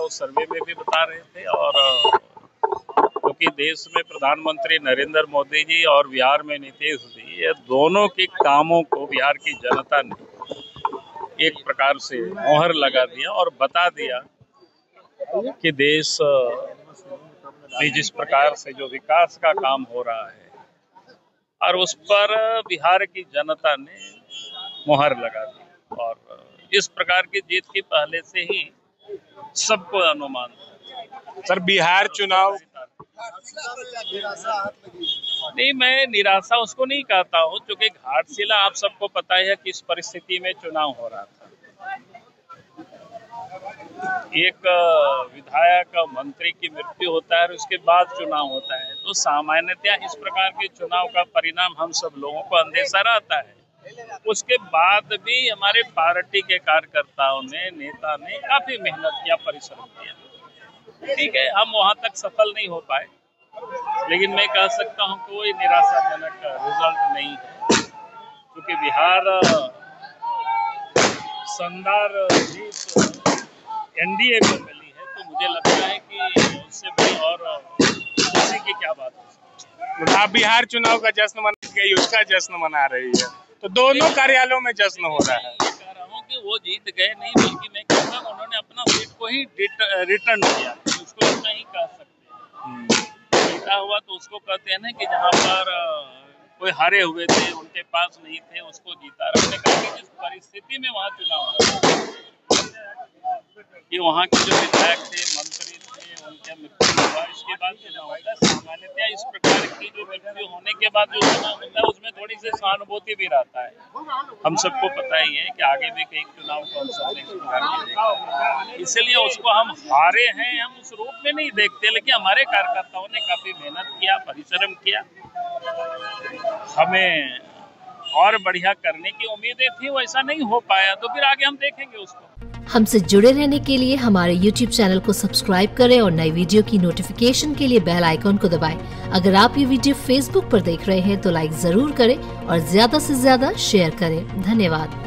उस सर्वे में भी बता रहे थे। और क्योंकि देश में प्रधानमंत्री नरेंद्र मोदी जी और बिहार में नीतीश जी, ये दोनों के कामों को बिहार की जनता ने एक प्रकार से मोहर लगा दिया और बता दिया कि देश में जिस प्रकार से जो विकास का काम हो रहा है और उस पर बिहार की जनता ने मोहर लगा दी। और इस प्रकार की जीत की पहले से ही सबको अनुमान था। सर, बिहार चुनाव नहीं, मैं निराशा उसको नहीं कहता हूँ, क्योंकि घाटशिला आप सबको पता है किस परिस्थिति में चुनाव हो रहा था। एक विधायक मंत्री की मृत्यु होता है और उसके बाद चुनाव होता है, तो सामान्यतया इस प्रकार के चुनाव का परिणाम हम सब लोगों को अंदेशा रहता है। उसके बाद भी हमारे पार्टी के कार्यकर्ताओं ने, नेता ने काफी मेहनत किया, परिश्रम किया। ठीक है, हम वहां तक सफल नहीं हो पाए, लेकिन मैं कह सकता हूं कि कोई निराशाजनक रिजल्ट नहीं है, क्योंकि बिहार शानदार जीत एनडीए को मिली है। तो मुझे लगता है कि उससे भी और खुशी की क्या बात है। आप बिहार चुनाव का जश्न मना गई, उसका जश्न मना रही है, तो दोनों कार्यालयों में जश्न हो रहा है। मैं कह रहा हूँ कि वो जीत गए नहीं, बल्कि मैं कहता हूँ उन्होंने अपना सीट को ही रिटर्न किया, उसको इतना ही कह सकते हैं। जीता हुआ तो उसको कहते हैं ना कि जहाँ पर कोई हारे हुए थे, उनके पास नहीं थे, उसको जीता। हमने कहा कि जिस परिस्थिति में वहाँ चुनाव हुआ कि वहाँ के जो विधायक थे, मंत्री थे, उनका मृत्यु हुआ, इसके बाद चुनाव होता है। सामान्यतया इस प्रकार की जो मृत्यु होने के बाद जो चुनाव होता है, उसमें थोड़ी सी सहानुभूति भी रहता है। हम सबको पता ही है कि आगे भी कई चुनाव को हम सबने इस प्रकार के देखा, इसलिए उसको हम हारे हैं हम उस रूप में नहीं देखते, लेकिन हमारे कार्यकर्ताओं ने काफी मेहनत किया, परिश्रम किया। हमें और बढ़िया करने की उम्मीदें थी, वैसा नहीं हो पाया, तो फिर आगे हम देखेंगे उसको। हमसे जुड़े रहने के लिए हमारे YouTube चैनल को सब्सक्राइब करें और नई वीडियो की नोटिफिकेशन के लिए बेल आइकॉन को दबाएं। अगर आप ये वीडियो Facebook पर देख रहे हैं तो लाइक जरूर करें और ज्यादा से ज्यादा शेयर करें। धन्यवाद।